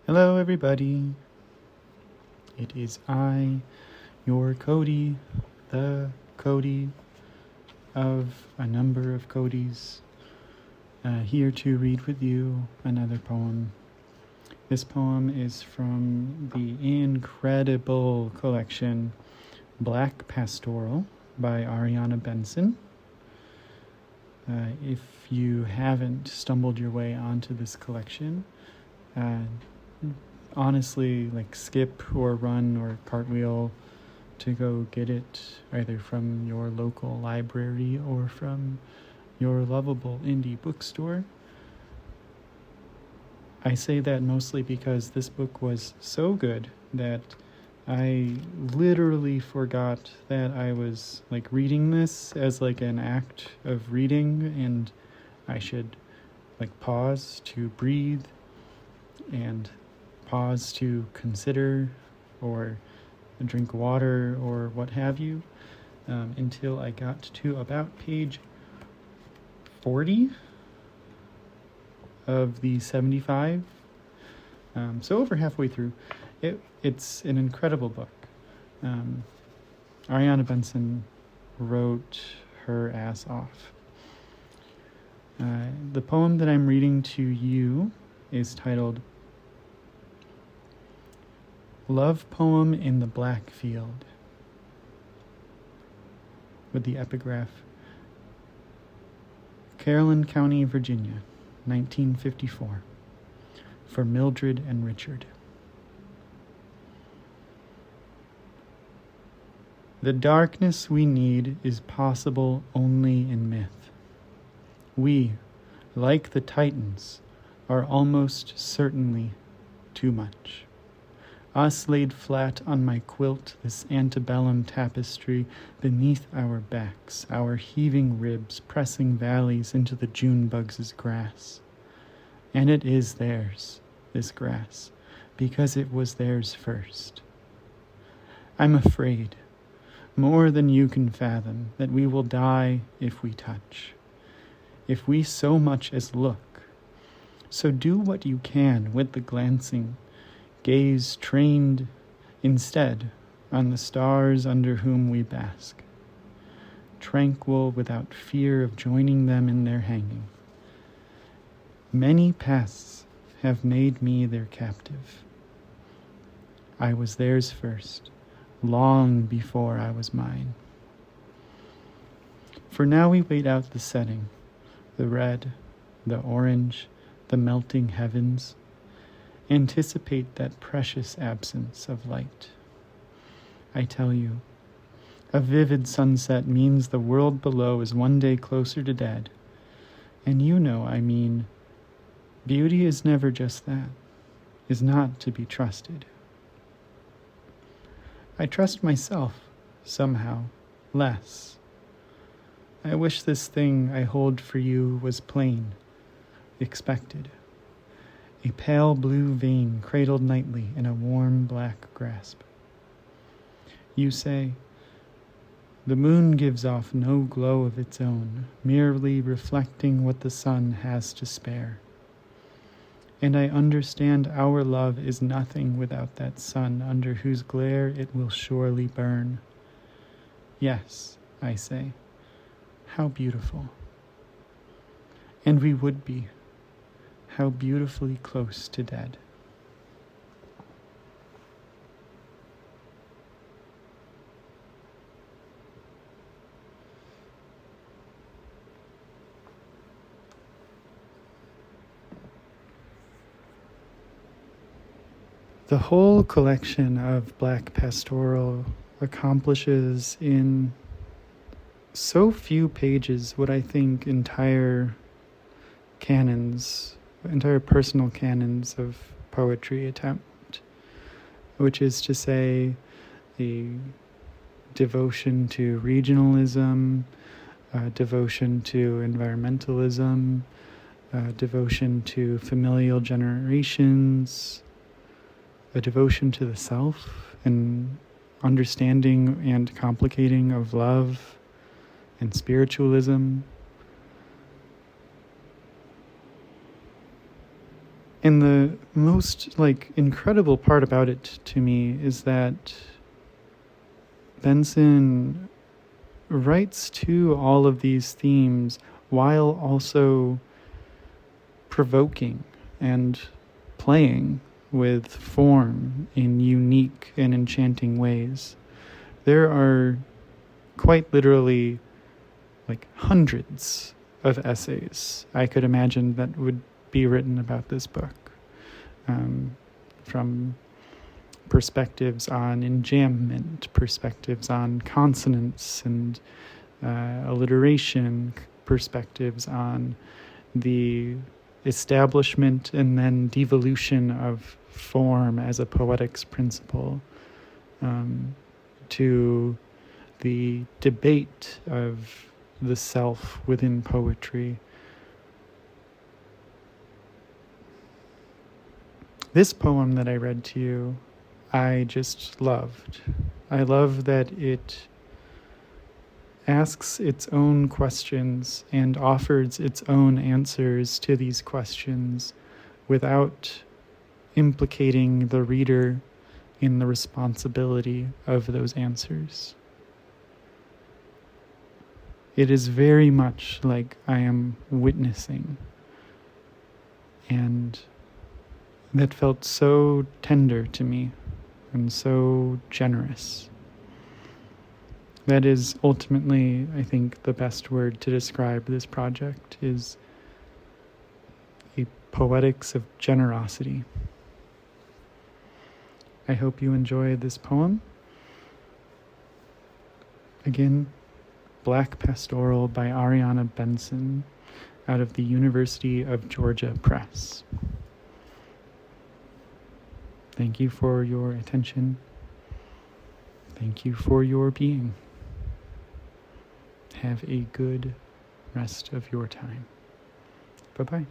Hello, everybody. It is I, your Cody, the Cody of a number of Codys, here to read with you another poem. This poem is from the incredible collection Black Pastoral by Ariana Benson. If you haven't stumbled your way onto this collection, honestly, skip or run or cartwheel to go get it, either from your local library or from your lovable indie bookstore. I say that mostly because this book was so good that I literally forgot that I was reading this as an act of reading, and I should pause to breathe and pause to consider or drink water or what have you, until I got to about page 40 of the 75. So over halfway through. It's an incredible book. Ariana Benson wrote her ass off. The poem that I'm reading to you is titled Love Poem in the Black Field, with the epigraph, Caroline County, Virginia, 1954, for Mildred and Richard. The darkness we need is possible only in myth. We, like the Titans, are almost certainly too much. Us laid flat on my quilt, this antebellum tapestry, beneath our backs, our heaving ribs pressing valleys into the June bugs' grass. And it is theirs, this grass, because it was theirs first. I'm afraid, more than you can fathom, that we will die if we touch, if we so much as look. So do what you can with the glancing gaze trained instead on the stars under whom we bask, tranquil without fear of joining them in their hanging. Many pests have made me their captive. I was theirs first, long before I was mine. For now we wait out the setting, the red, the orange, the melting heavens, anticipate that precious absence of light. I tell you, a vivid sunset means the world below is one day closer to dead. And you know, I mean, beauty is never just that, is not to be trusted. I trust myself, somehow, less. I wish this thing I hold for you was plain, expected. A pale blue vein cradled nightly in a warm black grasp. You say, the moon gives off no glow of its own, merely reflecting what the sun has to spare. And I understand our love is nothing without that sun under whose glare it will surely burn. Yes, I say, how beautiful. And we would be. How beautifully close to dead. The whole collection of Black Pastoral accomplishes in so few pages what I think entire personal canons of poetry attempt, which is to say the devotion to regionalism, devotion to environmentalism, devotion to familial generations, a devotion to the self, and understanding and complicating of love and spiritualism. And the most incredible part about it to me is that Benson writes to all of these themes while also provoking and playing with form in unique and enchanting ways. There are quite literally hundreds of essays I could imagine that would be written about this book, from perspectives on enjambment, perspectives on consonants and alliteration, perspectives on the establishment and then devolution of form as a poetics principle, to the debate of the self within poetry. This poem that I read to you, I just loved. I love that it asks its own questions and offers its own answers to these questions without implicating the reader in the responsibility of those answers. It is very much like I am witnessing, and that felt so tender to me and so generous. That is ultimately, I think, the best word to describe this project is a poetics of generosity. I hope you enjoy this poem. Again, Black Pastoral by Ariana Benson out of the University of Georgia Press. Thank you for your attention. Thank you for your being. Have a good rest of your time. Bye-bye.